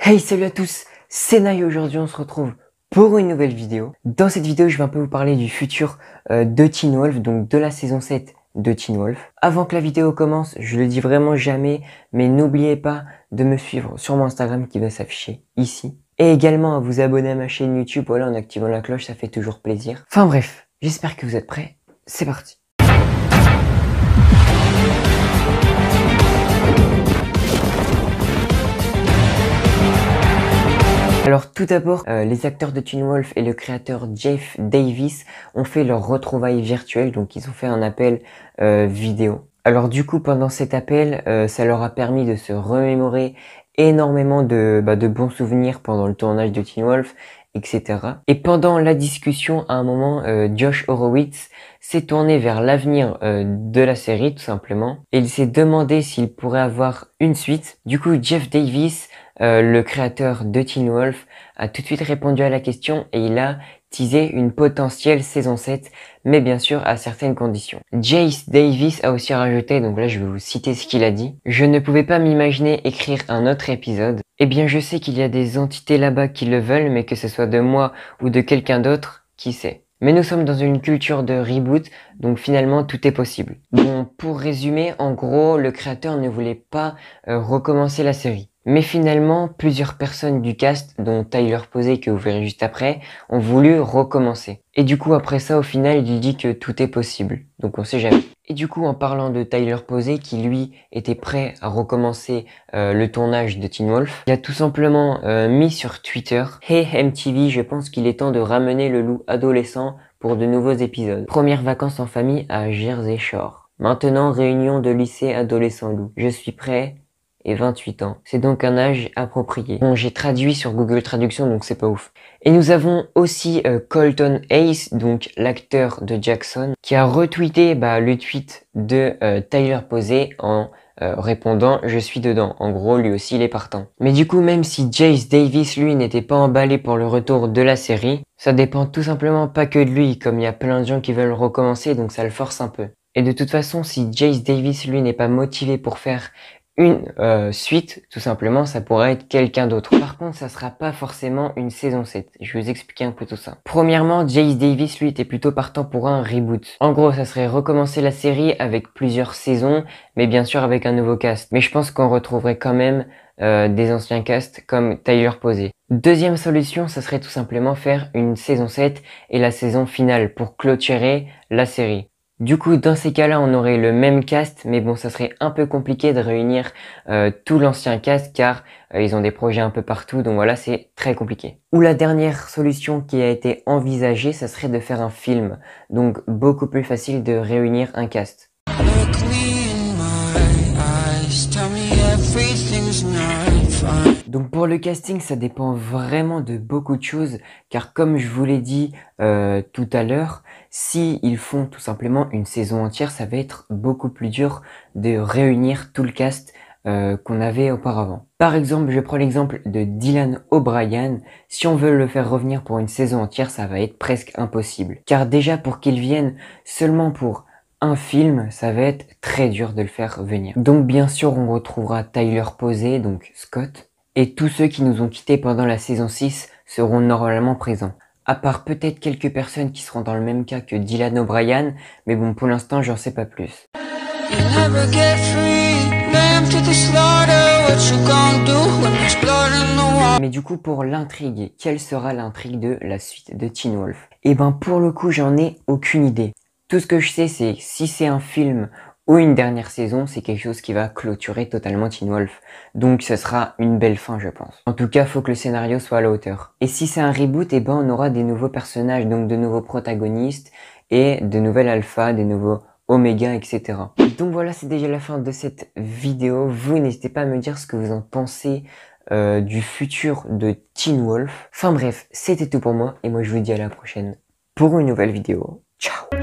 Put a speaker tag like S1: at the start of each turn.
S1: Hey, salut à tous, c'est Nai. Aujourd'hui on se retrouve pour une nouvelle vidéo. Dans cette vidéo je vais un peu vous parler du futur de Teen Wolf, donc de la saison 7 de Teen Wolf. Avant que la vidéo commence, je le dis vraiment jamais, mais n'oubliez pas de me suivre sur mon Instagram qui va s'afficher ici. Et également à vous abonner à ma chaîne YouTube, voilà, en activant la cloche, ça fait toujours plaisir. Enfin bref, j'espère que vous êtes prêts, c'est parti. Alors tout d'abord, les acteurs de Teen Wolf et le créateur Jeff Davis ont fait leur retrouvailles virtuelles, donc ils ont fait un appel vidéo. Alors du coup, pendant cet appel, ça leur a permis de se remémorer énormément de bons souvenirs pendant le tournage de Teen Wolf, etc. Et pendant la discussion, à un moment, Josh Horowitz s'est tourné vers l'avenir de la série, tout simplement, et il s'est demandé s'il pourrait avoir une suite. Du coup, Jeff Davis, le créateur de Teen Wolf, a tout de suite répondu à la question et il a teasé une potentielle saison 7, mais bien sûr à certaines conditions. Jace Davis a aussi rajouté, donc là je vais vous citer ce qu'il a dit: « Je ne pouvais pas m'imaginer écrire un autre épisode. Eh bien je sais qu'il y a des entités là-bas qui le veulent, mais que ce soit de moi ou de quelqu'un d'autre, qui sait. Mais nous sommes dans une culture de reboot, donc finalement tout est possible. » Bon, pour résumer, en gros, le créateur ne voulait pas recommencer la série. Mais finalement, plusieurs personnes du cast, dont Tyler Posey que vous verrez juste après, ont voulu recommencer. Et du coup, après ça, au final, il dit que tout est possible. Donc on sait jamais. Et du coup, en parlant de Tyler Posey, qui lui était prêt à recommencer le tournage de Teen Wolf, il a tout simplement mis sur Twitter: « Hey MTV, je pense qu'il est temps de ramener le loup adolescent pour de nouveaux épisodes. Premières vacances en famille à Jersey Shore. Maintenant, réunion de lycée adolescent loup. Je suis prêt. Et 28 ans. C'est donc un âge approprié. » Bon, j'ai traduit sur Google Traduction, donc c'est pas ouf. Et nous avons aussi Colton Hayes, donc l'acteur de Jackson, qui a retweeté le tweet de Tyler Posey en répondant « Je suis dedans ». En gros, lui aussi, il est partant. Mais du coup, même si Jace Davis, lui, n'était pas emballé pour le retour de la série, ça dépend tout simplement pas que de lui, comme il y a plein de gens qui veulent recommencer, donc ça le force un peu. Et de toute façon, si Jace Davis, lui, n'est pas motivé pour faire une suite, tout simplement, ça pourrait être quelqu'un d'autre. Par contre, ça sera pas forcément une saison 7. Je vais vous expliquer un peu tout ça. Premièrement, Jace Davis, lui, était plutôt partant pour un reboot. En gros, ça serait recommencer la série avec plusieurs saisons, mais bien sûr avec un nouveau cast. Mais je pense qu'on retrouverait quand même des anciens casts comme Tyler Posey. Deuxième solution, ça serait tout simplement faire une saison 7 et la saison finale pour clôturer la série. Du coup, dans ces cas-là, on aurait le même cast, mais bon, ça serait un peu compliqué de réunir tout l'ancien cast, car ils ont des projets un peu partout, donc voilà, c'est très compliqué. Ou la dernière solution qui a été envisagée, ça serait de faire un film, donc beaucoup plus facile de réunir un cast. Donc pour le casting, ça dépend vraiment de beaucoup de choses, car comme je vous l'ai dit tout à l'heure, si ils font tout simplement une saison entière, ça va être beaucoup plus dur de réunir tout le cast qu'on avait auparavant. Par exemple, je prends l'exemple de Dylan O'Brien. Si on veut le faire revenir pour une saison entière, ça va être presque impossible. Car déjà, pour qu'il vienne seulement pour un film, ça va être très dur de le faire venir. Donc bien sûr, on retrouvera Tyler Posey, donc Scott, et tous ceux qui nous ont quittés pendant la saison 6 seront normalement présents. À part peut-être quelques personnes qui seront dans le même cas que Dylan O'Brien, mais bon, pour l'instant, j'en sais pas plus. Mais du coup, pour l'intrigue, quelle sera l'intrigue de la suite de Teen Wolf? Eh ben, pour le coup, j'en ai aucune idée. Tout ce que je sais, c'est si c'est un film ou une dernière saison, c'est quelque chose qui va clôturer totalement Teen Wolf. Donc ce sera une belle fin, je pense. En tout cas, faut que le scénario soit à la hauteur. Et si c'est un reboot, eh ben on aura des nouveaux personnages, donc de nouveaux protagonistes et de nouvelles alphas, des nouveaux Oméga, etc. Donc voilà, c'est déjà la fin de cette vidéo. Vous, n'hésitez pas à me dire ce que vous en pensez du futur de Teen Wolf. Enfin bref, c'était tout pour moi et moi je vous dis à la prochaine pour une nouvelle vidéo. Ciao!